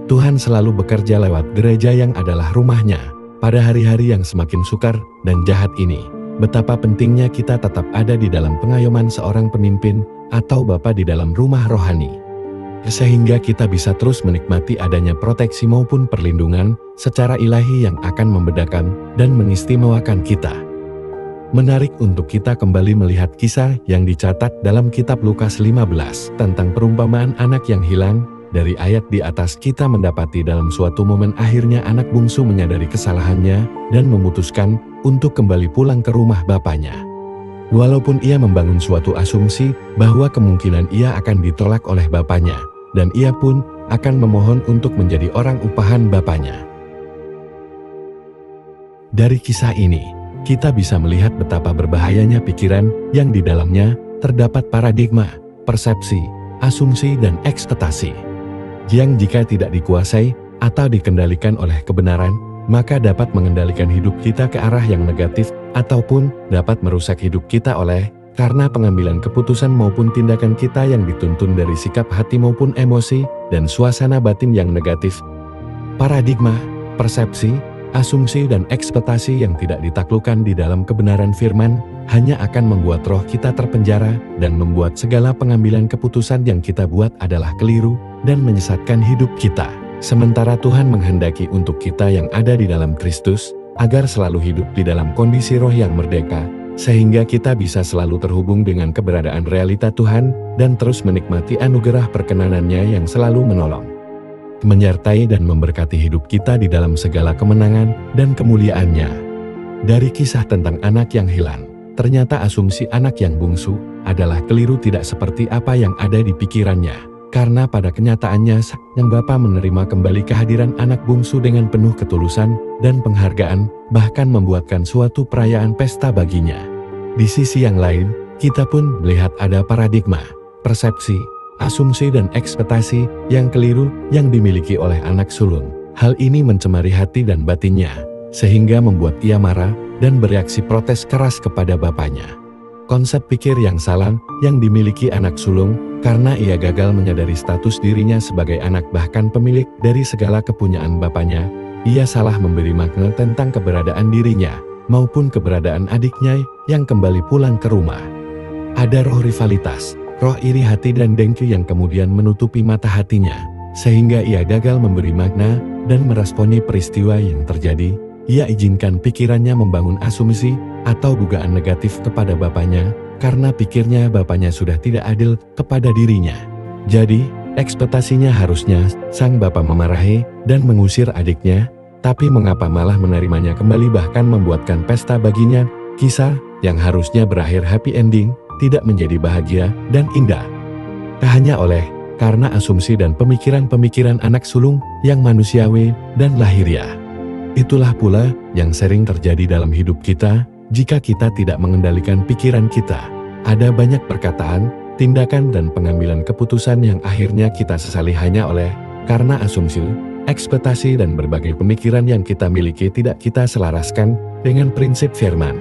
Tuhan selalu bekerja lewat gereja yang adalah rumahnya. Pada hari-hari yang semakin sukar dan jahat ini, betapa pentingnya kita tetap ada di dalam pengayoman seorang pemimpin atau bapa di dalam rumah rohani. Sehingga kita bisa terus menikmati adanya proteksi maupun perlindungan secara ilahi yang akan membedakan dan mengistimewakan kita. Menarik untuk kita kembali melihat kisah yang dicatat dalam kitab Lukas 15 tentang perumpamaan anak yang hilang. Dari ayat di atas kita mendapati dalam suatu momen akhirnya anak bungsu menyadari kesalahannya dan memutuskan untuk kembali pulang ke rumah bapaknya. Walaupun ia membangun suatu asumsi bahwa kemungkinan ia akan ditolak oleh bapaknya, dan ia pun akan memohon untuk menjadi orang upahan bapaknya. Dari kisah ini, kita bisa melihat betapa berbahayanya pikiran yang di dalamnya terdapat paradigma, persepsi, asumsi dan ekspektasi. Yang jika tidak dikuasai atau dikendalikan oleh kebenaran, maka dapat mengendalikan hidup kita ke arah yang negatif ataupun dapat merusak hidup kita karena pengambilan keputusan maupun tindakan kita yang dituntun dari sikap hati maupun emosi dan suasana batin yang negatif. Paradigma, persepsi, asumsi dan ekspektasi yang tidak ditaklukkan di dalam kebenaran firman hanya akan membuat roh kita terpenjara dan membuat segala pengambilan keputusan yang kita buat adalah keliru dan menyesatkan hidup kita. Sementara Tuhan menghendaki untuk kita yang ada di dalam Kristus agar selalu hidup di dalam kondisi roh yang merdeka, sehingga kita bisa selalu terhubung dengan keberadaan realita Tuhan dan terus menikmati anugerah perkenanannya yang selalu menolong, menyertai dan memberkati hidup kita di dalam segala kemenangan dan kemuliaannya. Dari kisah tentang anak yang hilang, ternyata asumsi anak yang bungsu adalah keliru tidak seperti apa yang ada di pikirannya. Karena pada kenyataannya sang bapa menerima kembali kehadiran anak bungsu dengan penuh ketulusan dan penghargaan, bahkan membuatkan suatu perayaan pesta baginya. Di sisi yang lain, kita pun melihat ada paradigma, persepsi, asumsi dan ekspektasi yang keliru yang dimiliki oleh anak sulung. Hal ini mencemari hati dan batinnya, sehingga membuat ia marah dan bereaksi protes keras kepada bapaknya. Konsep pikir yang salah yang dimiliki anak sulung karena ia gagal menyadari status dirinya sebagai anak bahkan pemilik dari segala kepunyaan bapaknya, ia salah memberi makna tentang keberadaan dirinya maupun keberadaan adiknya yang kembali pulang ke rumah. Ada roh rivalitas, roh iri hati dan dengki yang kemudian menutupi mata hatinya, sehingga ia gagal memberi makna dan meresponi peristiwa yang terjadi. Ia izinkan pikirannya membangun asumsi atau dugaan negatif kepada bapaknya, karena pikirnya bapaknya sudah tidak adil kepada dirinya. Jadi, ekspektasinya harusnya sang bapak memarahi dan mengusir adiknya, tapi mengapa malah menerimanya kembali bahkan membuatkan pesta baginya? Kisah yang harusnya berakhir happy ending, tidak menjadi bahagia dan indah. Hanya karena asumsi dan pemikiran-pemikiran anak sulung yang manusiawi dan lahiriah. Itulah pula yang sering terjadi dalam hidup kita jika kita tidak mengendalikan pikiran kita. Ada banyak perkataan, tindakan dan pengambilan keputusan yang akhirnya kita sesali hanya karena asumsi, ekspektasi dan berbagai pemikiran yang kita miliki tidak kita selaraskan dengan prinsip firman.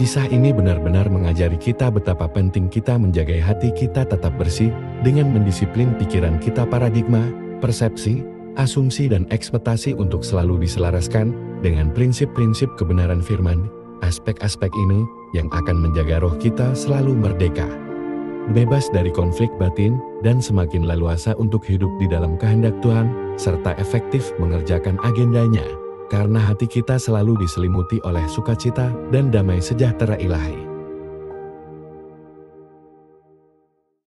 Kisah ini benar-benar mengajari kita betapa penting kita menjaga hati kita tetap bersih dengan mendisiplin pikiran kita. Paradigma, persepsi, asumsi dan ekspektasi untuk selalu diselaraskan dengan prinsip-prinsip kebenaran firman. Aspek-aspek ini yang akan menjaga roh kita selalu merdeka, bebas dari konflik batin dan semakin leluasa untuk hidup di dalam kehendak Tuhan serta efektif mengerjakan agendanya, karena hati kita selalu diselimuti oleh sukacita dan damai sejahtera ilahi.